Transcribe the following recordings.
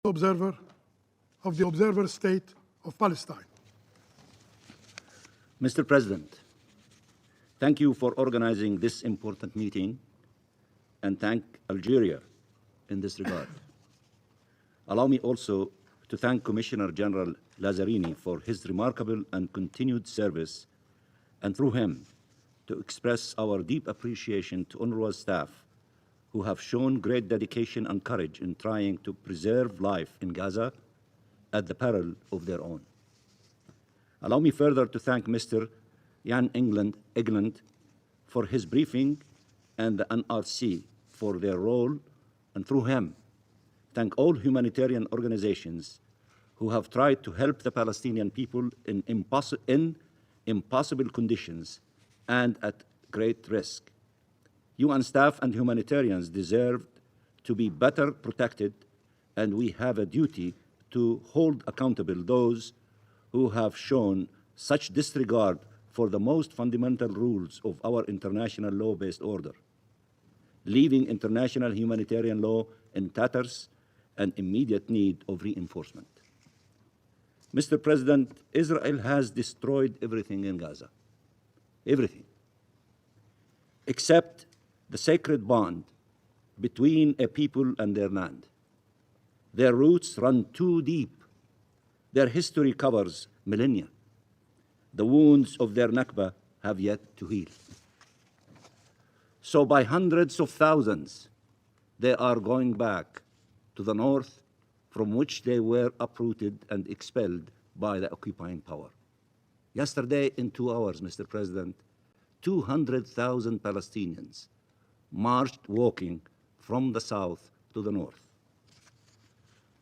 observer of the observer state of Palestine. Mr. President, thank you for organizing this important meeting, and thank Algeria in this regard. Allow me also to thank Commissioner General Lazzarini for his remarkable and continued service, and through him to express our deep appreciation to UNRWA staff who have shown great dedication and courage in trying to preserve life in Gaza at the peril of their own. Allow me further to thank Mr. Jan Egeland for his briefing and the NRC for their role, and through him, thank all humanitarian organizations who have tried to help the Palestinian people in impossible conditions and at great risk. UN staff and humanitarians deserve to be better protected, and we have a duty to hold accountable those who have shown such disregard for the most fundamental rules of our international law-based order, leaving international humanitarian law in tatters and immediate need of reinforcement. Mr. President, Israel has destroyed everything in Gaza, everything, except the sacred bond between a people and their land. Their roots run too deep. Their history covers millennia. The wounds of their Nakba have yet to heal. So by hundreds of thousands, they are going back to the north from which they were uprooted and expelled by the occupying power. Yesterday, in 2 hours, Mr. President, 200,000 Palestinians marched walking from the south to the north.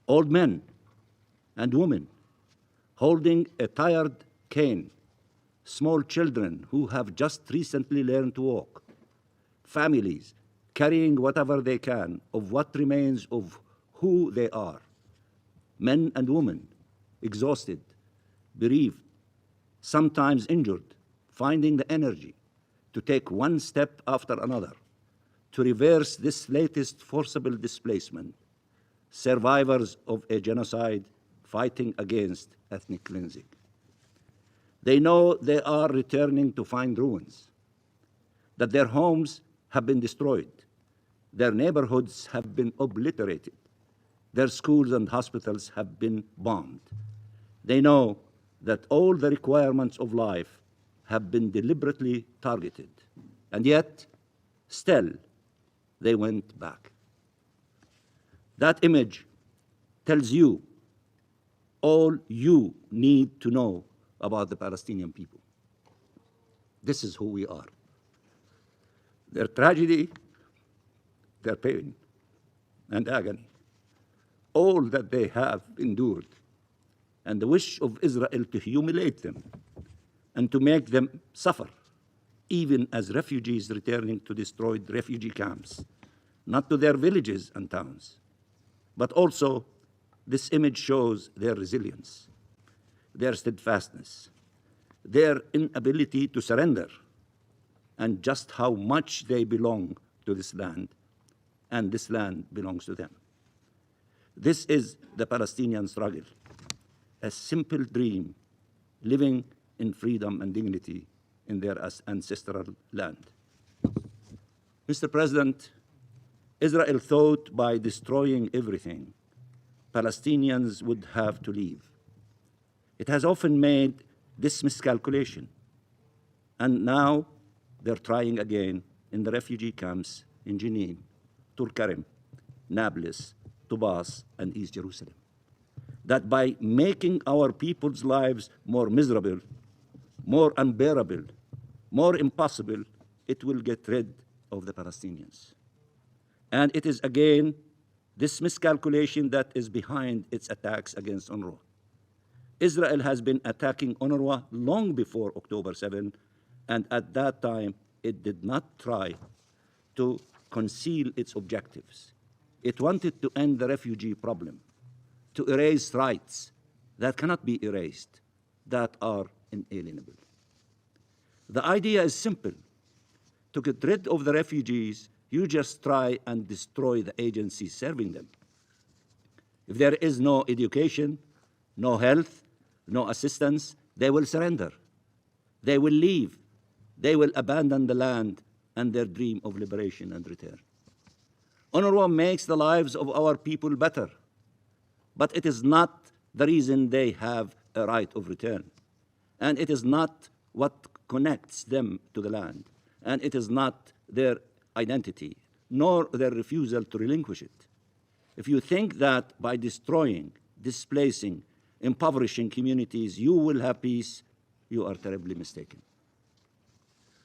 Old men and women holding a tired cane, small children who have just recently learned to walk, families carrying whatever they can of what remains of who they are, men and women exhausted, bereaved, sometimes injured, finding the energy to take one step after another to reverse this latest forcible displacement, survivors of a genocide fighting against ethnic cleansing. They know they are returning to find ruins, that their homes have been destroyed, their neighborhoods have been obliterated, their schools and hospitals have been bombed. They know that all the requirements of life have been deliberately targeted, and yet, still, they went back. That image tells you all you need to know about the Palestinian people. This is who we are. Their tragedy, their pain and agony, all that they have endured, and the wish of Israel to humiliate them and to make them suffer, even as refugees returning to destroyed refugee camps, not to their villages and towns. But also, this image shows their resilience, their steadfastness, their inability to surrender, and just how much they belong to this land, and this land belongs to them. This is the Palestinian struggle, a simple dream, living in freedom and dignity in their ancestral land. Mr. President, Israel thought by destroying everything, Palestinians would have to leave. It has often made this miscalculation, and now they're trying again in the refugee camps in Jenin, Tulkarem, Nablus, Tubas, and East Jerusalem. That by making our people's lives more miserable, more unbearable, more impossible, it will get rid of the Palestinians. And it is again this miscalculation that is behind its attacks against UNRWA. Israel has been attacking UNRWA long before October 7, and at that time, it did not try to conceal its objectives. It wanted to end the refugee problem, to erase rights that cannot be erased, that are inalienable. The idea is simple. To get rid of the refugees, you just try and destroy the agencies serving them. If there is no education, no health, no assistance, they will surrender. They will leave. They will abandon the land and their dream of liberation and return. UNRWA makes the lives of our people better, but it is not the reason they have a right of return. And it is not what connects them to the land. And it is not their identity, nor their refusal to relinquish it. If you think that by destroying, displacing, impoverishing communities, you will have peace, you are terribly mistaken.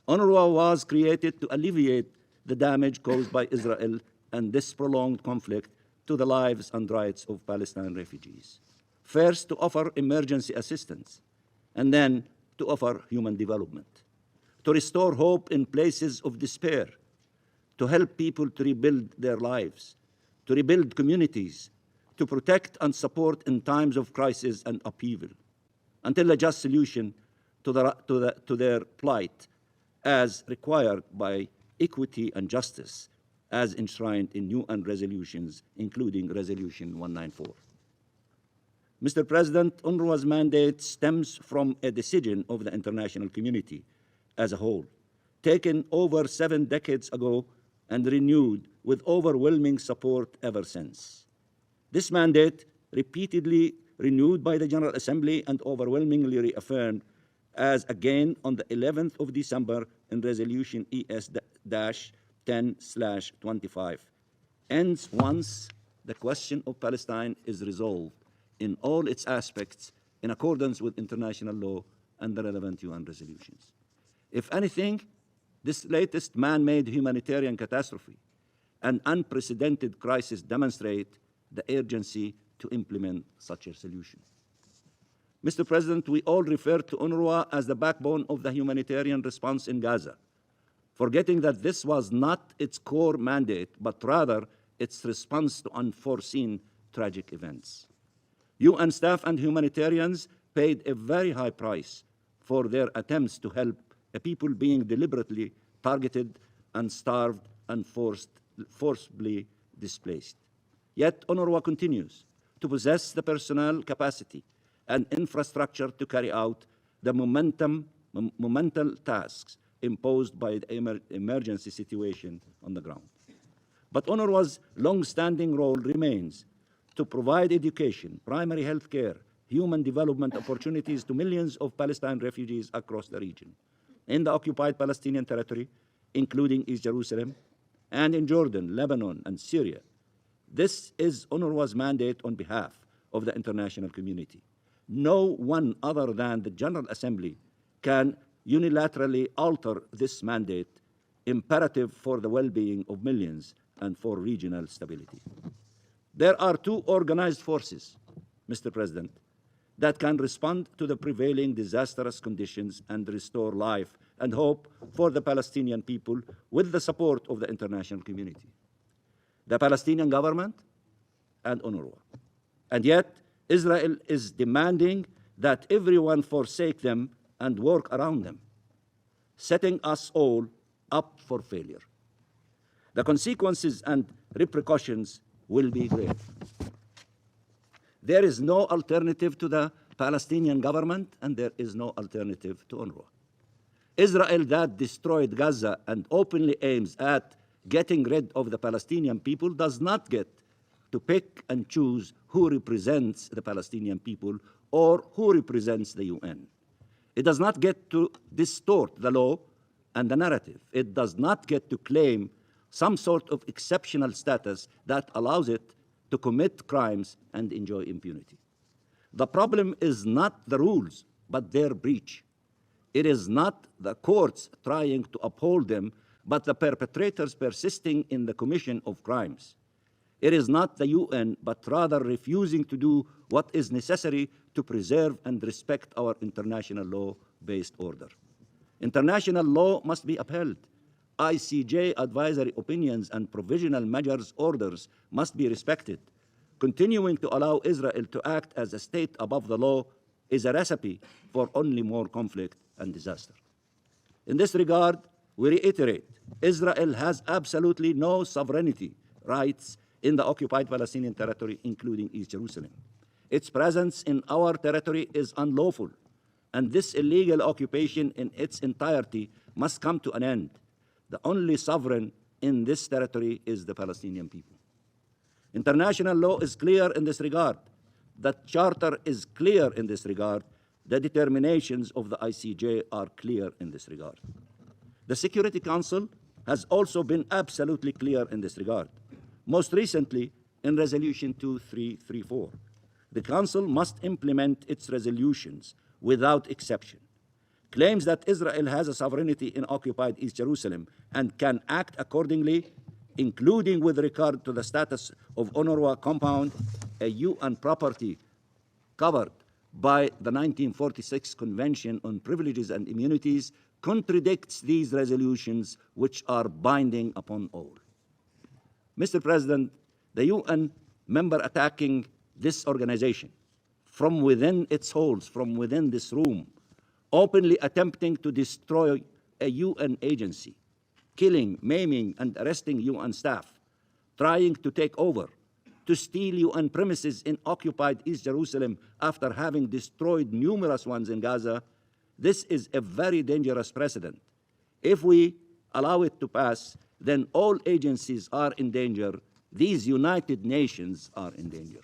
UNRWA was created to alleviate the damage caused by Israel and this prolonged conflict to the lives and rights of Palestinian refugees. First, to offer emergency assistance, and then to offer human development, to restore hope in places of despair, to help people to rebuild their lives, to rebuild communities, to protect and support in times of crisis and upheaval, until a just solution to their plight as required by equity and justice, as enshrined in UN resolutions, including Resolution 194. Mr. President, UNRWA's mandate stems from a decision of the international community as a whole, taken over 7 decades ago and renewed with overwhelming support ever since. This mandate, repeatedly renewed by the General Assembly and overwhelmingly reaffirmed as again on the 11th of December in Resolution ES-10/25, ends once the question of Palestine is resolved in all its aspects in accordance with international law and the relevant UN resolutions. If anything, this latest man-made humanitarian catastrophe and unprecedented crisis demonstrate the urgency to implement such a solution. Mr. President, we all refer to UNRWA as the backbone of the humanitarian response in Gaza, forgetting that this was not its core mandate, but rather its response to unforeseen tragic events. UN staff and humanitarians paid a very high price for their attempts to help a people being deliberately targeted and starved and forcibly displaced. Yet UNRWA continues to possess the personnel capacity and infrastructure to carry out the monumental tasks imposed by the emergency situation on the ground. But UNRWA's long-standing role remains to provide education, primary health care, human development opportunities to millions of Palestinian refugees across the region, in the occupied Palestinian territory, including East Jerusalem, and in Jordan, Lebanon, and Syria. This is UNRWA's mandate on behalf of the international community. No one other than the General Assembly can unilaterally alter this mandate, imperative for the well-being of millions and for regional stability. There are 2 organized forces, Mr. President, that can respond to the prevailing disastrous conditions and restore life and hope for the Palestinian people with the support of the international community: the Palestinian government and UNRWA. And yet, Israel is demanding that everyone forsake them and work around them, setting us all up for failure. The consequences and repercussions will be great. There is no alternative to the Palestinian government, and there is no alternative to UNRWA. Israel that destroyed Gaza and openly aims at getting rid of the Palestinian people does not get to pick and choose who represents the Palestinian people or who represents the UN. It does not get to distort the law and the narrative. It does not get to claim some sort of exceptional status that allows it to commit crimes and enjoy impunity. The problem is not the rules, but their breach. It is not the courts trying to uphold them, but the perpetrators persisting in the commission of crimes. It is not the UN, but rather refusing to do what is necessary to preserve and respect our international law-based order. International law must be upheld. ICJ advisory opinions and provisional measures orders must be respected. Continuing to allow Israel to act as a state above the law is a recipe for only more conflict and disaster. In this regard, we reiterate, Israel has absolutely no sovereignty, rights, in the occupied Palestinian territory, including East Jerusalem. Its presence in our territory is unlawful, and this illegal occupation in its entirety must come to an end. The only sovereign in this territory is the Palestinian people. International law is clear in this regard. The Charter is clear in this regard. The determinations of the ICJ are clear in this regard. The Security Council has also been absolutely clear in this regard. Most recently, in Resolution 2334, the Council must implement its resolutions without exception. Claims that Israel has a sovereignty in occupied East Jerusalem and can act accordingly, including with regard to the status of UNRWA compound, a UN property covered by the 1946 Convention on Privileges and Immunities, contradicts these resolutions, which are binding upon all. Mr. President, the UN member attacking this organization from within its halls, from within this room, openly attempting to destroy a UN agency, killing, maiming, and arresting UN staff, trying to take over, to steal UN premises in occupied East Jerusalem after having destroyed numerous ones in Gaza, this is a very dangerous precedent. If we allow it to pass, then all agencies are in danger. These United Nations are in danger.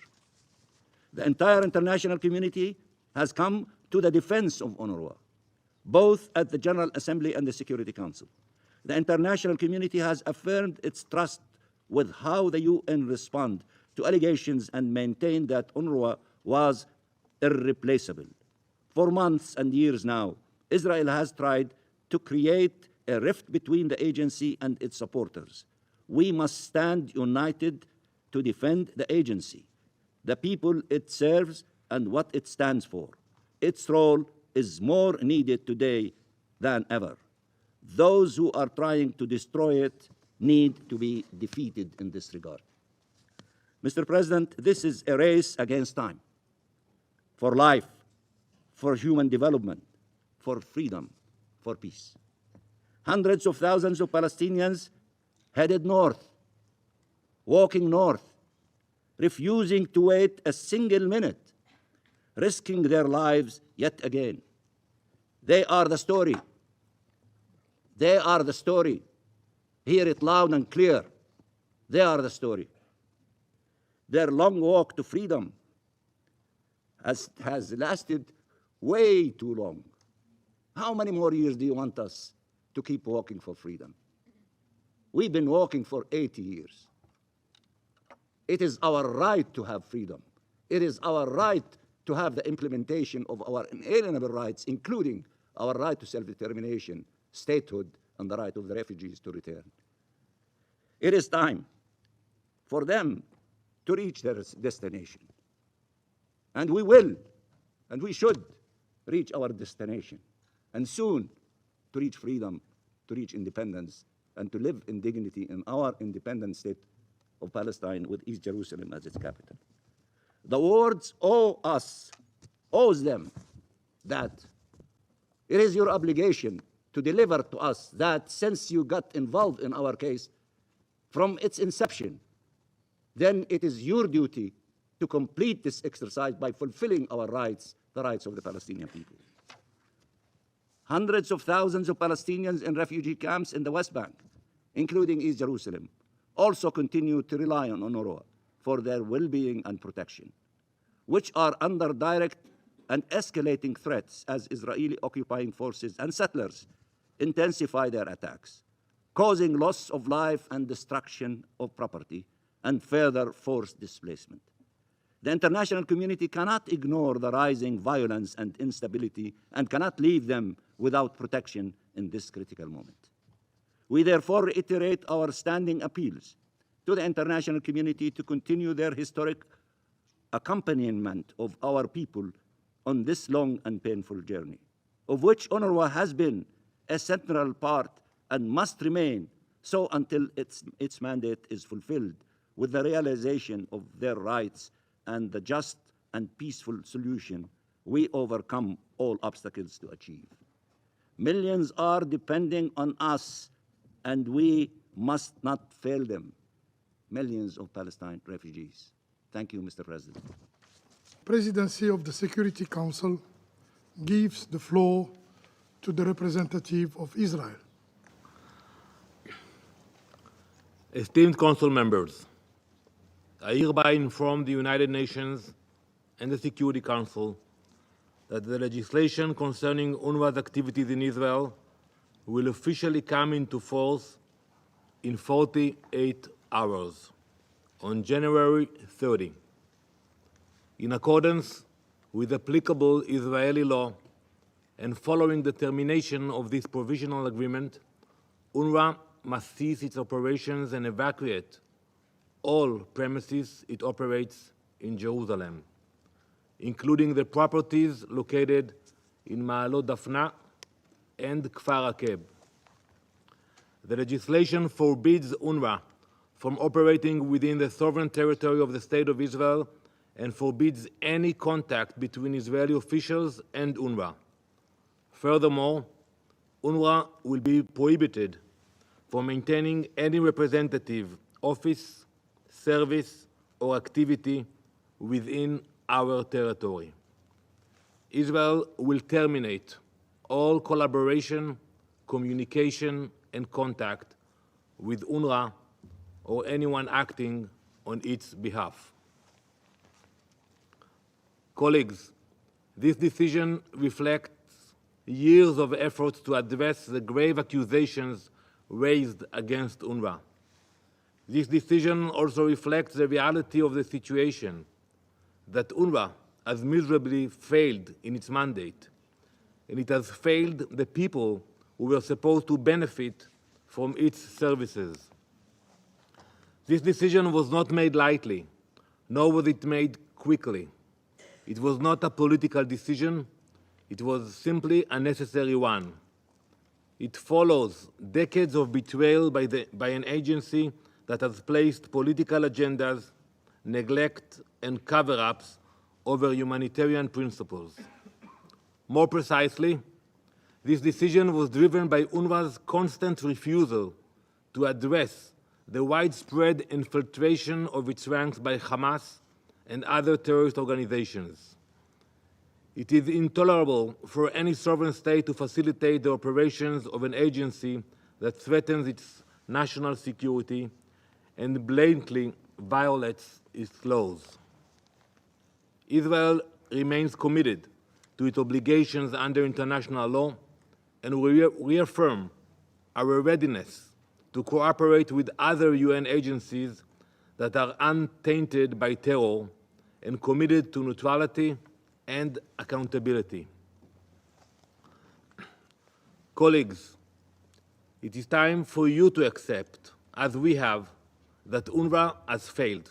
The entire international community has come to the defense of UNRWA, both at the General Assembly and the Security Council. The international community has affirmed its trust with how the UN respond to allegations and maintained that UNRWA was irreplaceable. For months and years now, Israel has tried to create a rift between the agency and its supporters. We must stand united to defend the agency, the people it serves, and what it stands for. Its role is more needed today than ever. Those who are trying to destroy it need to be defeated in this regard. Mr. President, this is a race against time, for life, for human development, for freedom, for peace. Hundreds of thousands of Palestinians headed north, walking north, refusing to wait a single minute, risking their lives yet again. They are the story. They are the story. Hear it loud and clear. They are the story. Their long walk to freedom has lasted way too long. How many more years do you want us to keep walking for freedom? We've been walking for 80 years. It is our right to have freedom. It is our right to have the implementation of our inalienable rights, including our right to self-determination, statehood, and the right of the refugees to return. It is time for them to reach their destination. And we will, and we should reach our destination. And soon to reach freedom, to reach independence, and to live in dignity in our independent state of Palestine with East Jerusalem as its capital. The words owes them that it is your obligation to deliver to us that since you got involved in our case from its inception, then it is your duty to complete this exercise by fulfilling our rights, the rights of the Palestinian people. Hundreds of thousands of Palestinians in refugee camps in the West Bank, including East Jerusalem, also continue to rely on UNRWA for their well-being and protection, which are under direct and escalating threats as Israeli occupying forces and settlers intensify their attacks, causing loss of life and destruction of property and further forced displacement. The international community cannot ignore the rising violence and instability and cannot leave them without protection in this critical moment. We therefore reiterate our standing appeals to the international community to continue their historic accompaniment of our people on this long and painful journey, of which UNRWA has been a central part and must remain so until its mandate is fulfilled with the realization of their rights and the just and peaceful solution we overcome all obstacles to achieve. Millions are depending on us, and we must not fail them. millions of Palestine refugees. Thank you, Mr. President. Presidency of the Security Council gives the floor to the representative of Israel. Esteemed Council members, I hereby inform the United Nations and the Security Council that the legislation concerning UNRWA's activities in Israel will officially come into force in 48 hours, on January 30. In accordance with applicable Israeli law and following the termination of this provisional agreement, UNRWA must cease its operations and evacuate all premises it operates in Jerusalem, including the properties located in Ma'alot Dafna and Kfar Akeb. The legislation forbids UNRWA from operating within the sovereign territory of the State of Israel and forbids any contact between Israeli officials and UNRWA. Furthermore, UNRWA will be prohibited from maintaining any representative office, service, or activity within our territory. Israel will terminate all collaboration, communication, and contact with UNRWA or anyone acting on its behalf. Colleagues, this decision reflects years of efforts to address the grave accusations raised against UNRWA. This decision also reflects the reality of the situation, that UNRWA has miserably failed in its mandate, and it has failed the people who were supposed to benefit from its services. This decision was not made lightly, nor was it made quickly. It was not a political decision, it was simply a necessary one. It follows decades of betrayal by an agency that has placed political agendas, neglect, and cover-ups over humanitarian principles. More precisely, this decision was driven by UNRWA's constant refusal to address the widespread infiltration of its ranks by Hamas and other terrorist organizations. It is intolerable for any sovereign state to facilitate the operations of an agency that threatens its national security and blatantly violates its laws. Israel remains committed to its obligations under international law, and we reaffirm our readiness to cooperate with other UN agencies that are untainted by terror and committed to neutrality and accountability. Colleagues, it is time for you to accept, as we have, that UNRWA has failed.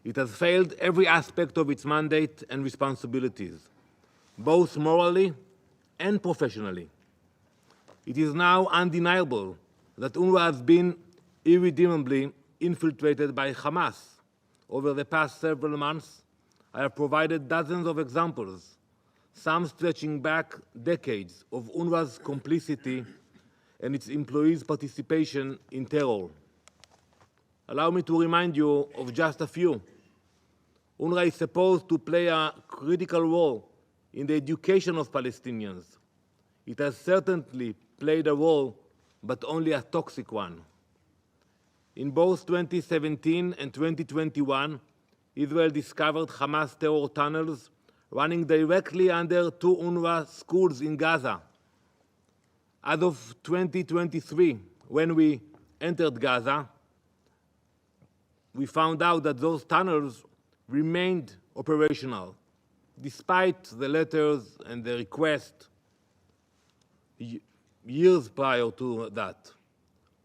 It has failed every aspect of its mandate and responsibilities, both morally and professionally. It is now undeniable that UNRWA has been irredeemably infiltrated by Hamas. Over the past several months, I have provided dozens of examples, some stretching back decades, of UNRWA's complicity and its employees' participation in terror. Allow me to remind you of just a few. UNRWA is supposed to play a critical role in the education of Palestinians. It has certainly played a role, but only a toxic one. In both 2017 and 2021, Israel discovered Hamas terror tunnels running directly under 2 UNRWA schools in Gaza. As of 2023, when we entered Gaza, we found out that those tunnels remained operational, despite the letters and the request years prior to that.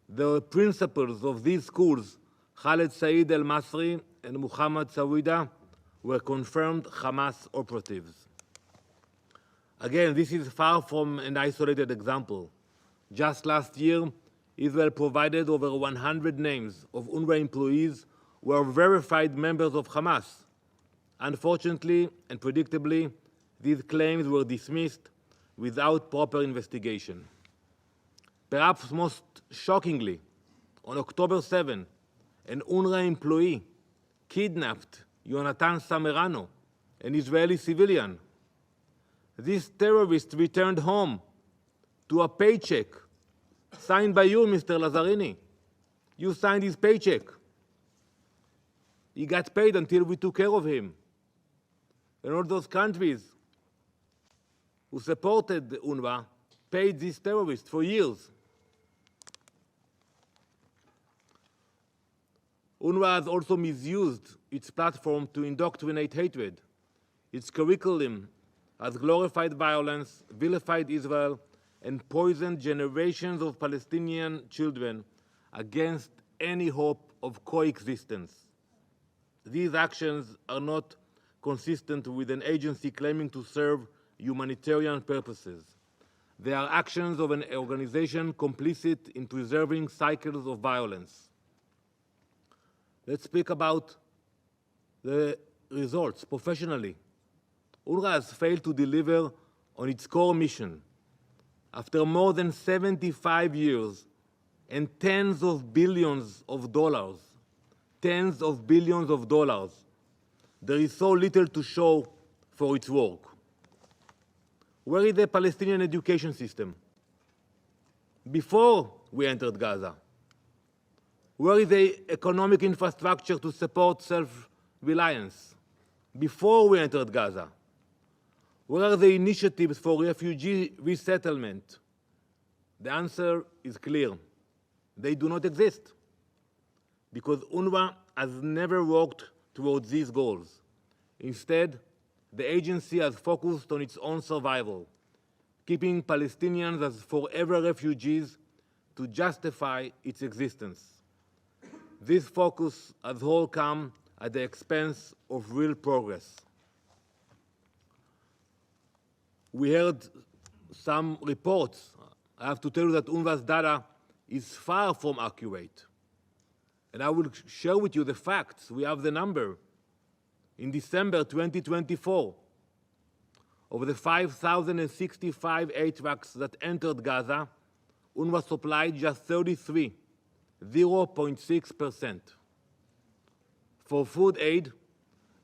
The principals of these schools, Khaled Said al-Masri and Muhammad Sawida, were confirmed Hamas operatives. Again, this is far from an isolated example. Just last year, Israel provided over 100 names of UNRWA employees who are verified members of Hamas. Unfortunately and predictably, these claims were dismissed without proper investigation. Perhaps most shockingly, on October 7, an UNRWA employee kidnapped Yonatan Samerano, an Israeli civilian. This terrorist returned home to a paycheck signed by you, Mr. Lazzarini. You signed his paycheck. He got paid until we took care of him. And all those countries who supported the UNRWA paid this terrorist for years. UNRWA has also misused its platform to indoctrinate hatred. Its curriculum has glorified violence, vilified Israel, and poisoned generations of Palestinian children against any hope of coexistence. These actions are not consistent with an agency claiming to serve humanitarian purposes. They are actions of an organization complicit in preserving cycles of violence. Let's speak about the results professionally. UNRWA has failed to deliver on its core mission. After more than 75 years and tens of billions of dollars, there is so little to show for its work. Where is the Palestinian education system? Before we entered Gaza, where is the economic infrastructure to support self-reliance? Before we entered Gaza, where are the initiatives for refugee resettlement? The answer is clear. They do not exist, because UNRWA has never worked towards these goals. Instead, the agency has focused on its own survival, keeping Palestinians as forever refugees to justify its existence. This focus has all come at the expense of real progress. We heard some reports. I have to tell you that UNRWA's data is far from accurate. And I will share with you the facts. We have the number. In December 2024, of the 5,065 aid trucks that entered Gaza, UNRWA supplied just 33, 0.6%. For food aid,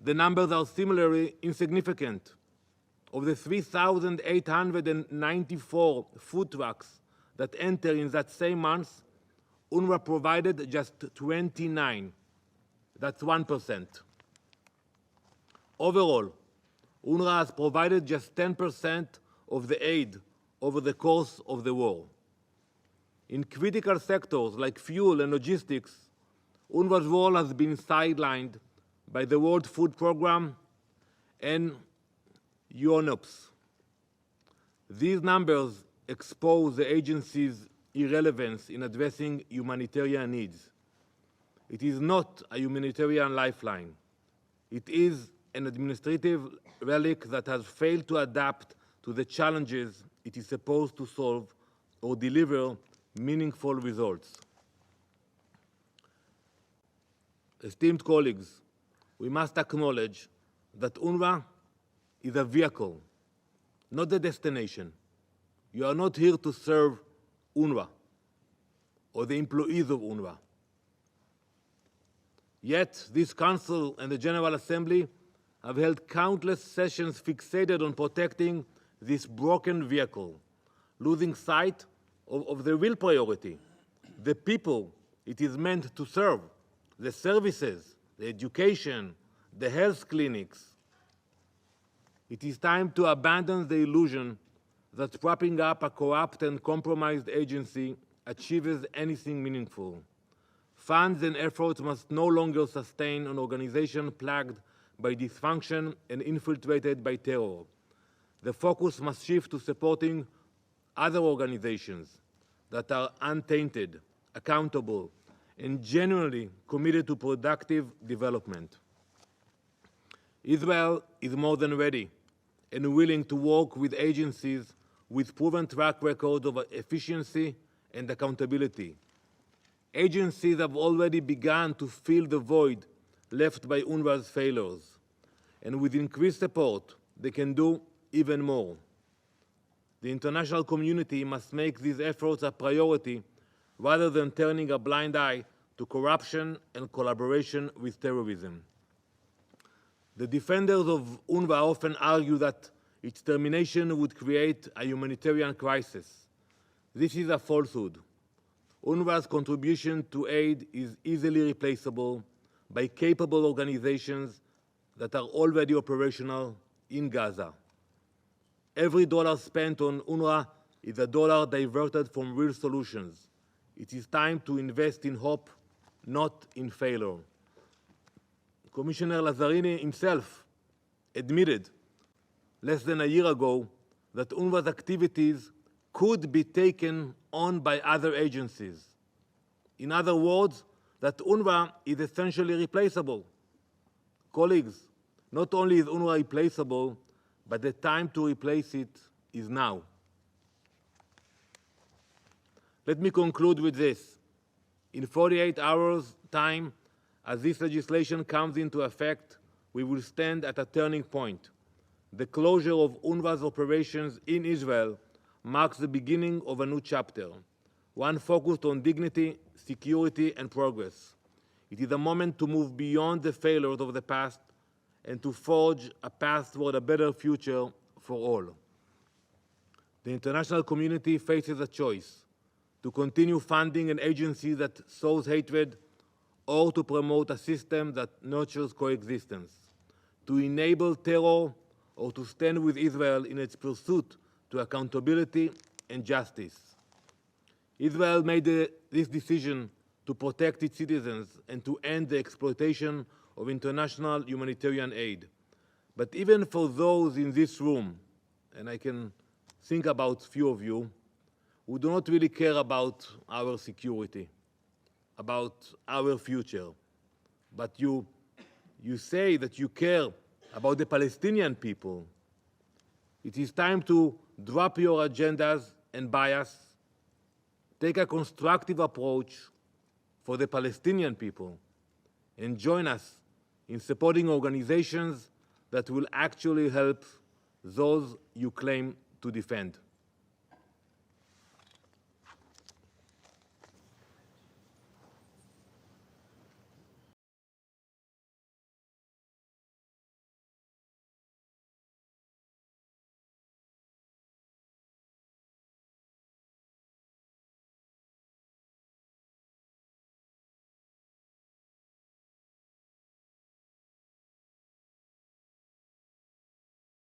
the numbers are similarly insignificant. Of the 3,894 food trucks that entered in that same month, UNRWA provided just 29. That's 1%. Overall, UNRWA has provided just 10% of the aid over the course of the war. In critical sectors like fuel and logistics, UNRWA's role has been sidelined by the World Food Programme and UNOPS. These numbers expose the agency's irrelevance in addressing humanitarian needs. It is not a humanitarian lifeline. It is an administrative relic that has failed to adapt to the challenges it is supposed to solve or deliver meaningful results. Esteemed colleagues, we must acknowledge that UNRWA is a vehicle, not the destination. You are not here to serve UNRWA or the employees of UNRWA. Yet, this Council and the General Assembly have held countless sessions fixated on protecting this broken vehicle, losing sight of the real priority, the people it is meant to serve, the services, the education, the health clinics. It is time to abandon the illusion that propping up a corrupt and compromised agency achieves anything meaningful. Funds and efforts must no longer sustain an organization plagued by dysfunction and infiltrated by terror. The focus must shift to supporting other organizations that are untainted, accountable, and genuinely committed to productive development. Israel is more than ready and willing to work with agencies with proven track records of efficiency and accountability. Agencies have already begun to fill the void left by UNRWA's failures, and with increased support, they can do even more. The international community must make these efforts a priority rather than turning a blind eye to corruption and collaboration with terrorism. The defenders of UNRWA often argue that its termination would create a humanitarian crisis. This is a falsehood. UNRWA's contribution to aid is easily replaceable by capable organizations that are already operational in Gaza. Every dollar spent on UNRWA is a dollar diverted from real solutions. It is time to invest in hope, not in failure. Commissioner Lazzarini himself admitted less than a year ago that UNRWA's activities could be taken on by other agencies. In other words, that UNRWA is essentially replaceable. Colleagues, not only is UNRWA replaceable, but the time to replace it is now. Let me conclude with this. In 48 hours' time, as this legislation comes into effect, we will stand at a turning point. The closure of UNRWA's operations in Israel marks the beginning of a new chapter, one focused on dignity, security, and progress. It is a moment to move beyond the failures of the past and to forge a path toward a better future for all. The international community faces a choice: to continue funding an agency that sows hatred, or to promote a system that nurtures coexistence, to enable terror, or to stand with Israel in its pursuit to accountability and justice. Israel made this decision to protect its citizens and to end the exploitation of international humanitarian aid. But even for those in this room, and I can think about few of you, who do not really care about our security, about our future, but you say that you care about the Palestinian people, it is time to drop your agendas and bias, take a constructive approach for the Palestinian people, and join us in supporting organizations that will actually help those you claim to defend.